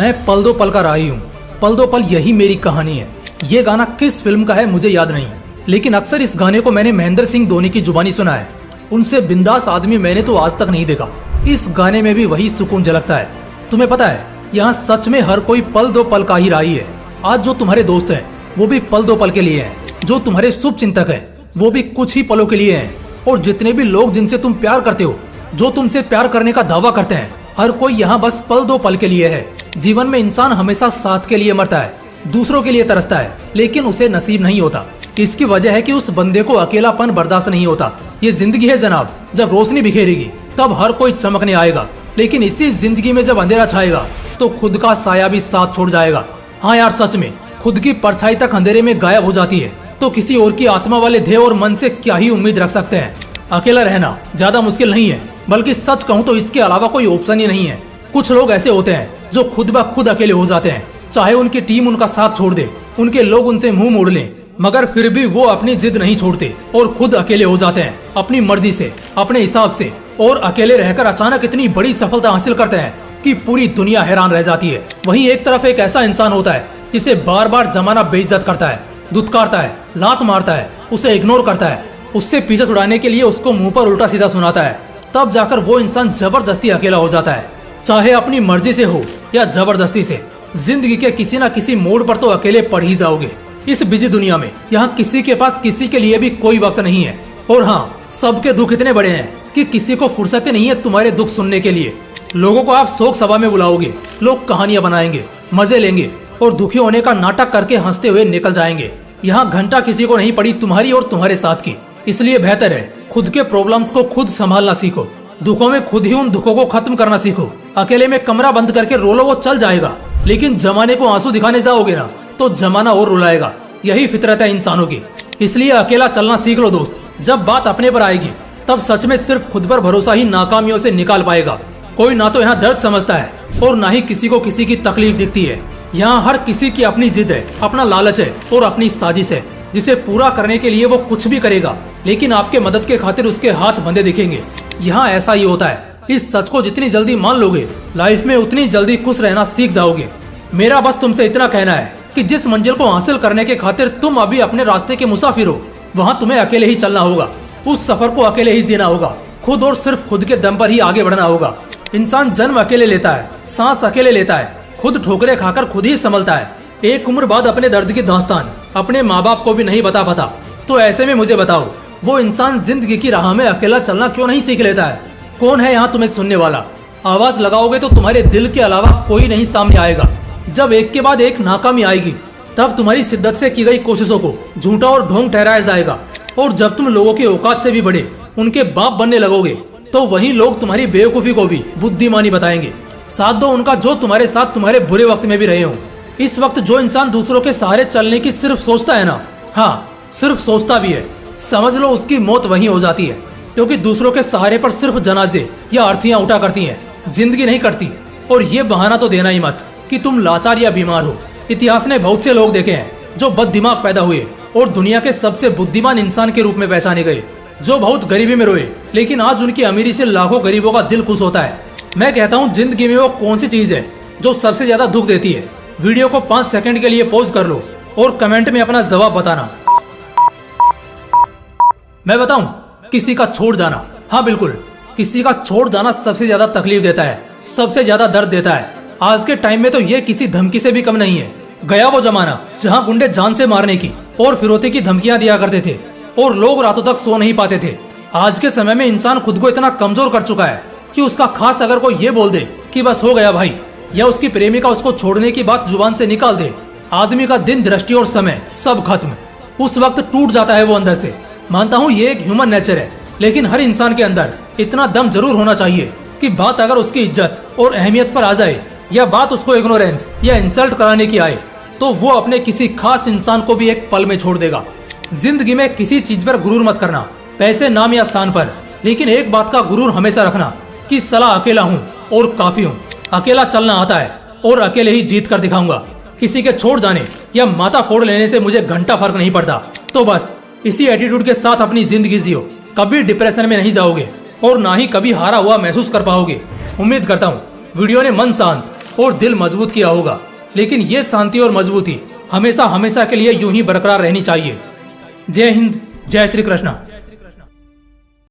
मैं पल दो पल का राही हूँ, पल दो पल यही मेरी कहानी है। ये गाना किस फिल्म का है मुझे याद नहीं, लेकिन अक्सर इस गाने को मैंने महेंद्र सिंह धोनी की जुबानी सुना है। उनसे बिंदास आदमी मैंने तो आज तक नहीं देखा। इस गाने में भी वही सुकून झलकता है। तुम्हें पता है, यहाँ सच में हर कोई पल दो पल का ही राही है। आज जो तुम्हारे दोस्त हैं वो भी पल दो पल के लिए हैं, जो तुम्हारे शुभ चिंतक हैं वो भी कुछ ही पलों के लिए हैं, और जितने भी लोग जिनसे तुम प्यार करते हो, जो तुमसे प्यार करने का दावा करते हैं, हर कोई यहाँ बस पल दो पल के लिए है। जीवन में इंसान हमेशा साथ के लिए मरता है, दूसरों के लिए तरसता है, लेकिन उसे नसीब नहीं होता। इसकी वजह है कि उस बंदे को अकेलापन बर्दाश्त नहीं होता। ये जिंदगी है जनाब, जब रोशनी बिखेरेगी तब हर कोई चमकने आएगा, लेकिन इसी जिंदगी में जब अंधेरा छाएगा तो खुद का साया भी साथ छोड़ जाएगा। हाँ यार, सच में खुद की परछाई तक अंधेरे में गायब हो जाती है तो किसी और की आत्मा वाले ध्येय और मन से क्या ही उम्मीद रख सकते हैं। अकेला रहना ज्यादा मुश्किल नहीं है, बल्कि सच कहूँ तो इसके अलावा कोई ऑप्शन ही नहीं है। कुछ लोग ऐसे होते हैं जो खुद ब खुद अकेले हो जाते हैं, चाहे उनकी टीम उनका साथ छोड़ दे, उनके लोग उनसे मुंह मोड़ लें, मगर फिर भी वो अपनी जिद नहीं छोड़ते और खुद अकेले हो जाते हैं अपनी मर्जी से, अपने हिसाब से, और अकेले रहकर अचानक इतनी बड़ी सफलता हासिल करते हैं कि पूरी दुनिया हैरान रह जाती है। वहीं एक तरफ एक ऐसा इंसान होता है जिसे बार बार जमाना बेइज्जत करता है, दुत्कारता है, लात मारता है, उसे इग्नोर करता है, उससे पीछे छुड़ाने के लिए उसको मुंह पर उल्टा सीधा सुनाता है। तब जाकर वो इंसान जबरदस्ती अकेला हो जाता है, चाहे अपनी मर्जी से हो या जबरदस्ती से। जिंदगी के किसी न किसी मोड़ पर तो अकेले पड़ ही जाओगे। इस बिजी दुनिया में यहाँ किसी के पास किसी के लिए भी कोई वक्त नहीं है। और हाँ, सबके दुख इतने बड़े हैं कि किसी को फुर्सत नहीं है तुम्हारे दुख सुनने के लिए। लोगों को आप शोक सभा में बुलाओगे, लोग कहानियां बनाएंगे, मजे लेंगे और दुखी होने का नाटक करके हंसते हुए निकल जाएंगे। यहाँ घंटा किसी को नहीं पड़ी तुम्हारी और तुम्हारे साथ की। इसलिए बेहतर है खुद के प्रॉब्लम्स को खुद संभालना सीखो, दुखों में खुद ही उन दुखों को खत्म करना सीखो। अकेले में कमरा बंद करके रो लो, वो चल जाएगा, लेकिन जमाने को आंसू दिखाने जाओगे ना तो जमाना और रुलाएगा। यही फितरत है इंसानों की। इसलिए अकेला चलना सीख लो दोस्त। जब बात अपने पर आएगी तब सच में सिर्फ खुद पर भरोसा ही नाकामियों से निकाल पाएगा। कोई ना तो यहाँ दर्द समझता है और ना ही किसी को किसी की तकलीफ दिखती है। यहाँ हर किसी की अपनी जिद है, अपना लालच है और अपनी साजिश है, जिसे पूरा करने के लिए वो कुछ भी करेगा, लेकिन आपके मदद के खातिर उसके हाथ बंधे दिखेंगे। यहाँ ऐसा ही होता है। इस सच को जितनी जल्दी मान लोगे, लाइफ में उतनी जल्दी खुश रहना सीख जाओगे। मेरा बस तुमसे इतना कहना है कि जिस मंजिल को हासिल करने के खातिर तुम अभी अपने रास्ते के मुसाफिर हो, वहाँ तुम्हें अकेले ही चलना होगा। उस सफर को अकेले ही जीना होगा, खुद और सिर्फ खुद के दम पर ही आगे बढ़ना होगा। इंसान जन्म अकेले लेता है, सांस अकेले लेता है, खुद ठोकरे खाकर खुद ही संभलता है। एक उम्र बाद अपने दर्द की दास्तान अपने माँ बाप को भी नहीं बता पाता। तो ऐसे में मुझे बताओ, वो इंसान जिंदगी की राह में अकेला चलना क्यों नहीं सीख लेता है? कौन है यहाँ तुम्हें सुनने वाला? आवाज लगाओगे तो तुम्हारे दिल के अलावा कोई नहीं सामने आएगा। जब एक के बाद एक नाकामी आएगी तब तुम्हारी शिद्दत से की गई कोशिशों को झूठा और ढोंग ठहराया जाएगा। और जब तुम लोगों की औकात से भी बड़े उनके बाप बनने लगोगे तो वही लोग तुम्हारी बेवकूफी को भी बुद्धिमानी बताएंगे। साथ दो उनका जो तुम्हारे साथ तुम्हारे बुरे वक्त में भी रहे हो। इस वक्त जो इंसान दूसरों के सहारे चलने की सिर्फ सोचता है ना, हाँ सिर्फ सोचता भी है, समझ लो उसकी मौत वहीं हो जाती है। क्योंकि दूसरों के सहारे पर सिर्फ जनाजे या अर्थियां उठा करती हैं, जिंदगी नहीं करती। और ये बहाना तो देना ही मत कि तुम लाचार या बीमार हो। इतिहास ने बहुत से लोग देखे हैं जो बद दिमाग पैदा हुए और दुनिया के सबसे बुद्धिमान इंसान के रूप में पहचाने गए, जो बहुत गरीबी में रोए, लेकिन आज उनकी अमीरी से लाखों गरीबों का दिल खुश होता है। मैं कहता हूँ, जिंदगी में वो कौन सी चीज है जो सबसे ज्यादा दुख देती है? वीडियो को 5 सेकंड के लिए पॉज कर लो और कमेंट में अपना जवाब बताना। मैं बताऊं, किसी का छोड़ जाना। हाँ बिल्कुल, किसी का छोड़ जाना सबसे ज्यादा तकलीफ देता है, सबसे ज्यादा दर्द देता है। आज के टाइम में तो ये किसी धमकी से भी कम नहीं है। गया वो जमाना जहाँ गुंडे जान से मारने की और फिरौती की धमकियां दिया करते थे और लोग रातों तक सो नहीं पाते थे। आज के समय में इंसान खुद को इतना कमजोर कर चुका है कि उसका खास अगर कोई ये बोल दे कि बस हो गया भाई, या उसकी प्रेमिका उसको छोड़ने की बात जुबान से निकाल दे, आदमी का दिन, दृष्टि और समय सब खत्म। उस वक्त टूट जाता है वो अंदर से। मानता हूँ ये एक ह्यूमन नेचर है, लेकिन हर इंसान के अंदर इतना दम जरूर होना चाहिए कि बात अगर उसकी इज्जत और अहमियत पर आ जाए, या बात उसको इग्नोरेंस या इंसल्ट कराने की आए, तो वो अपने किसी खास इंसान को भी एक पल में छोड़ देगा। जिंदगी में किसी चीज पर गुरूर मत करना, पैसे, नाम या स्थान पर, लेकिन एक बात का गुरूर हमेशा रखना कि सला अकेला हूँ और काफी हूँ। अकेला चलना आता है और अकेले ही जीत कर दिखाऊंगा। किसी के छोड़ जाने या माथा फोड़ लेने से मुझे घंटा फर्क नहीं पड़ता। तो बस इसी एटीट्यूड के साथ अपनी जिंदगी जियो। कभी डिप्रेशन में नहीं जाओगे और ना ही कभी हारा हुआ महसूस कर पाओगे। उम्मीद करता हूँ वीडियो ने मन शांत और दिल मजबूत किया होगा, लेकिन ये शांति और मजबूती हमेशा हमेशा के लिए यूं ही बरकरार रहनी चाहिए। जय हिंद, जय श्री कृष्णा।